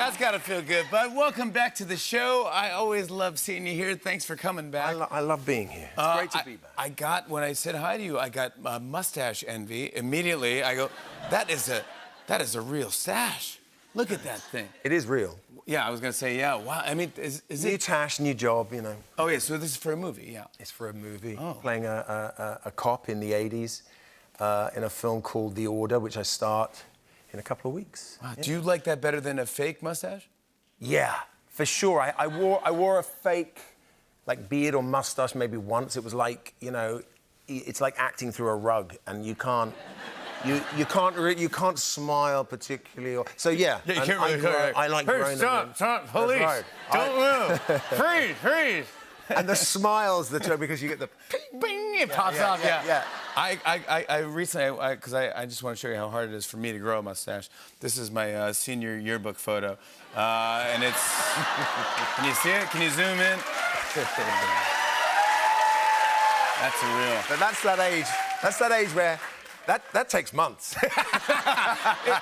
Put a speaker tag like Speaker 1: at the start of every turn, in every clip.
Speaker 1: That's got to feel good. Bud, welcome back to the show. I always love seeing you here. Thanks for coming back.
Speaker 2: I love being here. It's great to be back.
Speaker 1: When I said hi to you, I got mustache envy. Immediately, I go, that is a real stash. Look at that thing.
Speaker 2: It is real.
Speaker 1: Yeah, I was going to say, yeah, wow. I mean, is
Speaker 2: new
Speaker 1: it...
Speaker 2: tash, new job, you know.
Speaker 1: Oh, yeah, so this is for a movie, yeah.
Speaker 2: It's for a movie.
Speaker 1: Oh.
Speaker 2: Playing a cop in the 80s in a film called The Order, which I start in a couple of weeks.
Speaker 1: Wow.
Speaker 2: Yeah.
Speaker 1: Do you like that better than a fake mustache?
Speaker 2: Yeah, for sure. I wore a fake, like, beard or mustache maybe once. It was like, you know, it's like acting through a rug, and you can't... You can't smile particularly, so yeah.
Speaker 1: Yeah, you can't really.
Speaker 2: I like growing them.
Speaker 1: Stop, police!
Speaker 2: Right.
Speaker 1: Don't move! Freeze!
Speaker 2: And the smiles that are because you get the
Speaker 1: Bing! It pops off. Yeah.
Speaker 2: Yeah.
Speaker 1: I recently, because I just want to show you how hard it is for me to grow a mustache. This is my senior yearbook photo, and it's. Can you see it? Can you zoom in? That's a real.
Speaker 2: But that's that age. That's that age where. That takes months.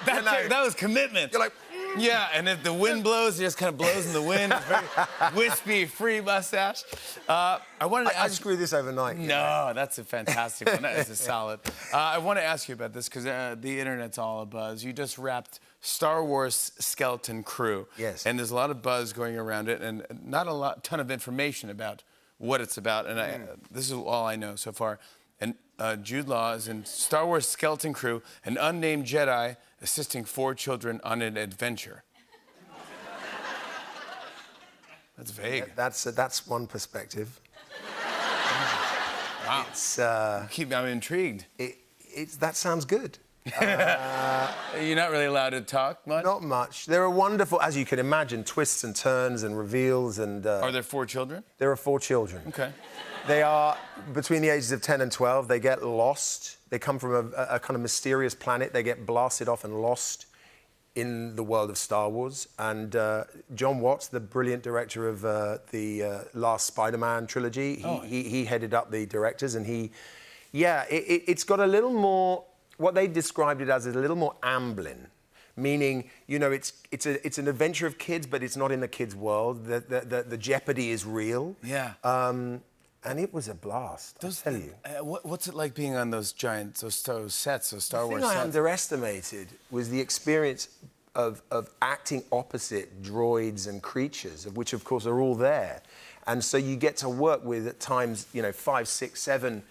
Speaker 1: That was commitment.
Speaker 2: You're like...
Speaker 1: Yeah, and if the wind blows, it just kind of blows in the wind. It's very wispy, free mustache. I wanted to ask...
Speaker 2: I'd screw this overnight.
Speaker 1: No, that's a fantastic one. That is a solid. I want to ask you about this because the internet's all abuzz. You just wrapped Star Wars Skeleton Crew.
Speaker 2: Yes.
Speaker 1: And there's a lot of buzz going around it and not a ton of information about what it's about. And this is all I know so far. And Jude Law is in Star Wars Skeleton Crew, an unnamed Jedi assisting 4 children on an adventure. That's vague.
Speaker 2: That's one perspective.
Speaker 1: Wow. I'm intrigued.
Speaker 2: That sounds good.
Speaker 1: You're not really allowed to talk much?
Speaker 2: Not much. There are wonderful, as you can imagine, twists and turns and reveals and...
Speaker 1: Are there 4 children?
Speaker 2: There are 4 children.
Speaker 1: Okay.
Speaker 2: They are between the ages of 10 and 12. They get lost. They come from a kind of mysterious planet. They get blasted off and lost in the world of Star Wars. And John Watts, the brilliant director of the last Spider-Man trilogy, he headed up the directors, and it's got a little more... What they described it as is a little more Amblin, meaning, you know, it's an adventure of kids, but it's not in the kids' world. The jeopardy is real.
Speaker 1: Yeah.
Speaker 2: And it was a blast, I'll tell you.
Speaker 1: What's it like being on those giant, those Star Wars sets?
Speaker 2: The thing I underestimated was the experience of acting opposite droids and creatures, of which, of course, are all there. And so you get to work with, at times, you know, 5, 6, 7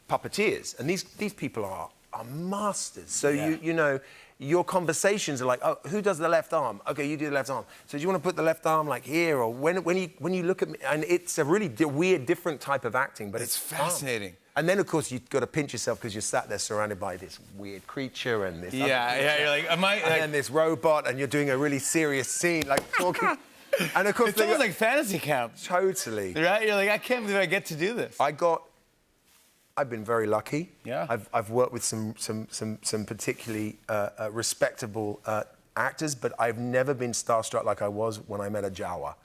Speaker 2: puppeteers. And these people are masters. So, you know, your conversations are like, oh, who does the left arm? OK, you do the left arm. So do you want to put the left arm, like, here? Or when you look at me... And it's a really weird, different type of acting, but it's
Speaker 1: fascinating.
Speaker 2: Fun. And then, of course, you've got to pinch yourself because you're sat there surrounded by this weird creature and this...
Speaker 1: Yeah, you're like, am I...
Speaker 2: And then this robot, and you're doing a really serious scene, like, talking... And, of course...
Speaker 1: It's almost like fantasy camp.
Speaker 2: Totally.
Speaker 1: Right? You're like, I can't believe I get to do this.
Speaker 2: I've been very lucky.
Speaker 1: Yeah.
Speaker 2: I've worked with some particularly respectable actors, but I've never been starstruck like I was when I met a Jawa.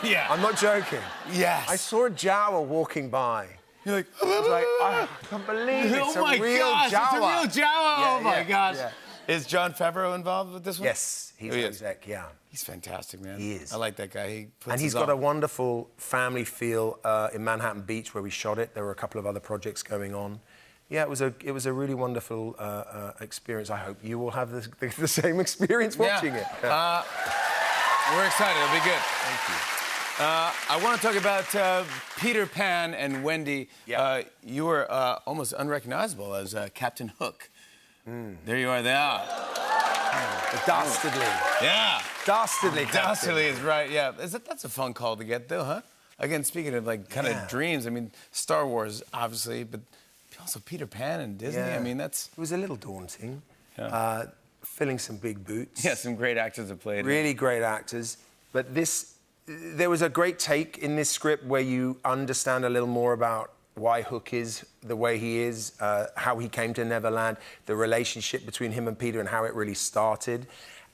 Speaker 1: Yeah.
Speaker 2: I'm not joking.
Speaker 1: Yes.
Speaker 2: I saw a Jawa walking by.
Speaker 1: You're like,
Speaker 2: I was like, I can't believe it.
Speaker 1: Oh my gosh, it's a real Jawa. Oh my gosh.
Speaker 2: Yeah.
Speaker 1: Is Jon Favreau involved with this one?
Speaker 2: Yes, he's the exec, yeah.
Speaker 1: He's fantastic, man.
Speaker 2: He is.
Speaker 1: I like that guy.
Speaker 2: He's got a wonderful family feel in Manhattan Beach where we shot it. There were a couple of other projects going on. Yeah, it was a really wonderful experience. I hope you will have the same experience watching it. Yeah.
Speaker 1: We're excited. It'll be good.
Speaker 2: Thank you.
Speaker 1: I want to talk about Peter Pan and Wendy.
Speaker 2: Yeah.
Speaker 1: You were almost unrecognizable as Captain Hook. There you are. There.
Speaker 2: Dastardly.
Speaker 1: Yeah.
Speaker 2: Dastardly.
Speaker 1: Dastardly is right, yeah. That's a fun call to get, though, huh? Again, speaking of, like, kind of dreams, I mean, Star Wars, obviously, but also Peter Pan and Disney, I mean, that's...
Speaker 2: It was a little daunting, filling some big boots.
Speaker 1: Yeah, some great actors have played.
Speaker 2: Really great actors. But there was a great take in this script where you understand a little more about why Hook is the way he is, how he came to Neverland, the relationship between him and Peter and how it really started.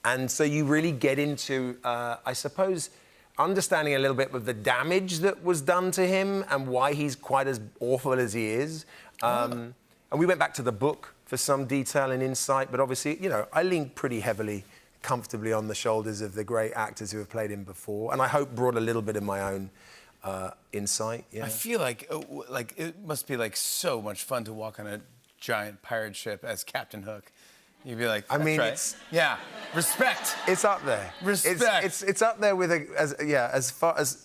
Speaker 2: And so you really get into, I suppose, understanding a little bit of the damage that was done to him and why he's quite as awful as he is. And we went back to the book for some detail and insight, but obviously, you know, I lean pretty heavily comfortably on the shoulders of the great actors who have played him before, and I hope brought a little bit of my own insight. Yeah.
Speaker 1: I feel like it must be like so much fun to walk on a giant pirate ship as Captain Hook. You'd be like,
Speaker 2: I mean,
Speaker 1: right. Yeah, respect.
Speaker 2: It's up there.
Speaker 1: Respect.
Speaker 2: It's up there with as far as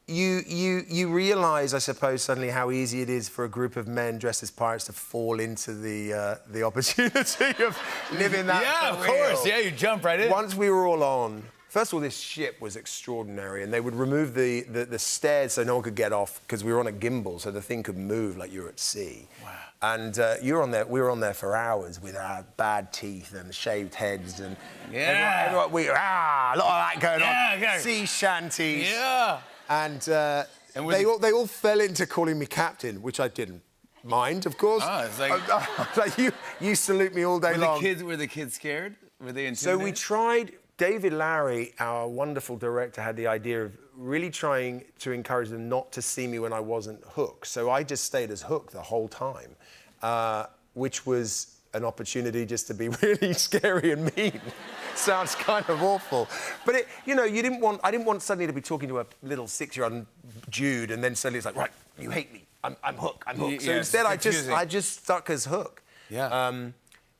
Speaker 2: you realise, I suppose, suddenly how easy it is for a group of men dressed as pirates to fall into the opportunity of living that.
Speaker 1: Yeah, of course. Yeah, you jump right in.
Speaker 2: Once we were all on. First of all, this ship was extraordinary, and they would remove the stairs so no one could get off because we were on a gimbal, so the thing could move like you were at sea.
Speaker 1: Wow.
Speaker 2: And we were on there for hours with our bad teeth and shaved heads and
Speaker 1: yeah,
Speaker 2: a lot of that going on.
Speaker 1: Yeah.
Speaker 2: Sea shanties.
Speaker 1: Yeah.
Speaker 2: And they all fell into calling me captain, which I didn't mind, of course.
Speaker 1: Oh, it's like...
Speaker 2: like you salute me all day long.
Speaker 1: Were the kids scared? Were they intimidated?
Speaker 2: So we tried. David Lowery, our wonderful director, had the idea of really trying to encourage them not to see me when I wasn't Hook. So I just stayed as Hook the whole time, which was an opportunity just to be really scary and mean. Sounds kind of awful. But, I didn't want suddenly to be talking to a little 6-year-old Jude and then suddenly it's like, right, you hate me. I'm Hook. So instead I just stuck as Hook.
Speaker 1: Yeah.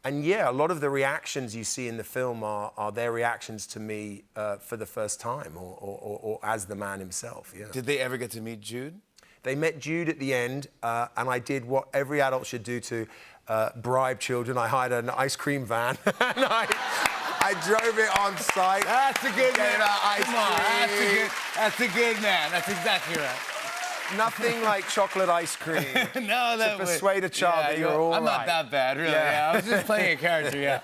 Speaker 2: And yeah, a lot of the reactions you see in the film are their reactions to me for the first time or as the man himself, yeah.
Speaker 1: Did they ever get to meet Jude?
Speaker 2: They met Jude at the end, and I did what every adult should do to bribe children. I hired an ice cream van, and I drove it on site.
Speaker 1: That's a good man.
Speaker 2: Come on,
Speaker 1: that's a good man. That's exactly right.
Speaker 2: Nothing like chocolate ice cream.
Speaker 1: No, that
Speaker 2: to persuade a child that you're all
Speaker 1: I'm
Speaker 2: right.
Speaker 1: not that bad, really. Yeah. I was just playing a character, yeah.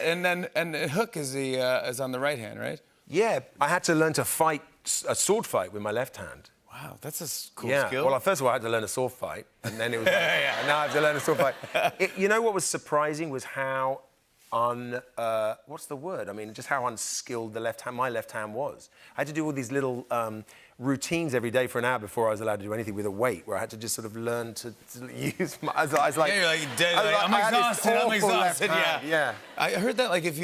Speaker 1: And Hook is on the right hand, right?
Speaker 2: Yeah, I had to learn to fight a sword fight with my left hand.
Speaker 1: Wow, that's a cool skill.
Speaker 2: Well, first of all, I had to learn a sword fight, and then it was and now I have to learn a sword fight. You know what was surprising was how what's the word? I mean, just how unskilled my left hand was. I had to do all these little routines every day for an hour before I was allowed to do anything with a weight, where I had to just sort of learn to use my... I was like...
Speaker 1: Yeah, you're like dead. I'm exhausted.
Speaker 2: Yeah.
Speaker 1: I heard that, like, if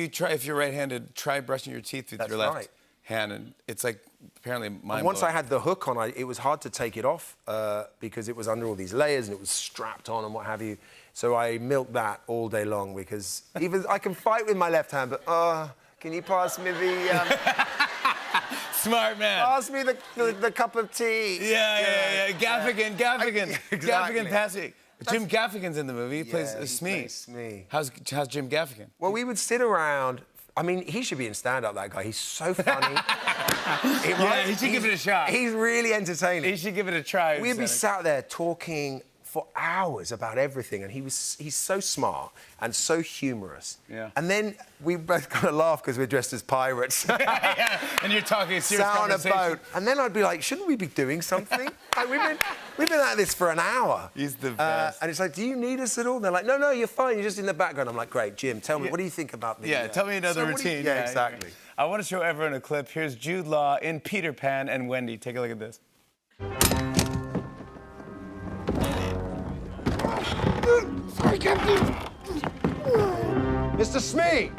Speaker 1: you're right-handed, try brushing your teeth with your left hand, and it's like apparently mind-blowing.
Speaker 2: Once I had the hook on, it was hard to take it off because it was under all these layers and it was strapped on and what have you. So I milked that all day long because even I can fight with my left hand, but can you pass me the...
Speaker 1: Smart man.
Speaker 2: Pass me the cup of tea.
Speaker 1: Yeah. Gaffigan.
Speaker 2: Exactly.
Speaker 1: Gaffigan passing. Jim Gaffigan's in the movie. He plays Smee.
Speaker 2: Smee.
Speaker 1: How's Jim Gaffigan?
Speaker 2: Well, we would sit around. I mean, he should be in stand-up, that guy. He's so funny.
Speaker 1: He should give it a shot.
Speaker 2: He's really entertaining.
Speaker 1: He should give it a try.
Speaker 2: We'd be sat there talking for hours about everything, and he's so smart and so humorous.
Speaker 1: Yeah.
Speaker 2: And then we both got to laugh because we're dressed as pirates.
Speaker 1: Yeah. And you're talking a serious conversation.
Speaker 2: On a boat. And then I'd be like, shouldn't we be doing something? Like, we've been at this for an hour.
Speaker 1: He's the best.
Speaker 2: And it's like, do you need us at all? And they're like, no, you're fine. You're just in the background. I'm like, great, Jim, tell me, what do you think about the...
Speaker 1: Yeah, tell me another routine.
Speaker 2: Yeah, exactly.
Speaker 1: I want to show everyone a clip. Here's Jude Law in Peter Pan and Wendy. Take a look at this.
Speaker 3: Sorry, Captain.
Speaker 2: Mr. Smee!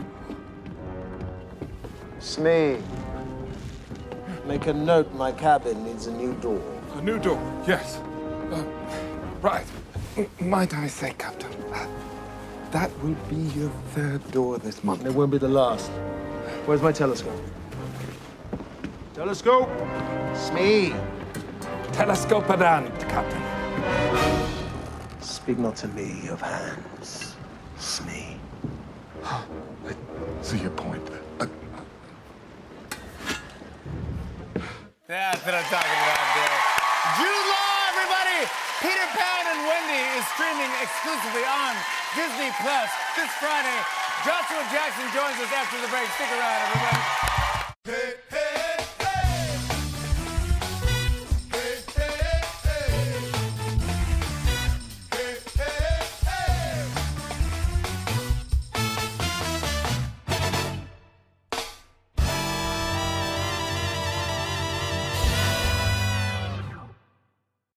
Speaker 2: Smee. Make a note, my cabin needs a new door.
Speaker 3: A new door, yes. Right. Might I say, Captain, that will be your third door this month.
Speaker 2: It won't be the last. Where's my telescope? Telescope! Smee!
Speaker 3: Telescope at hand, Captain.
Speaker 2: Speak not to me of hands, Smee.
Speaker 3: I see your point.
Speaker 1: That's what I'm talking about there. Jude Law, everybody! Peter Pan and Wendy is streaming exclusively on Disney Plus this Friday. Joshua Jackson joins us after the break. Stick around, everybody.
Speaker 4: Hey, hey.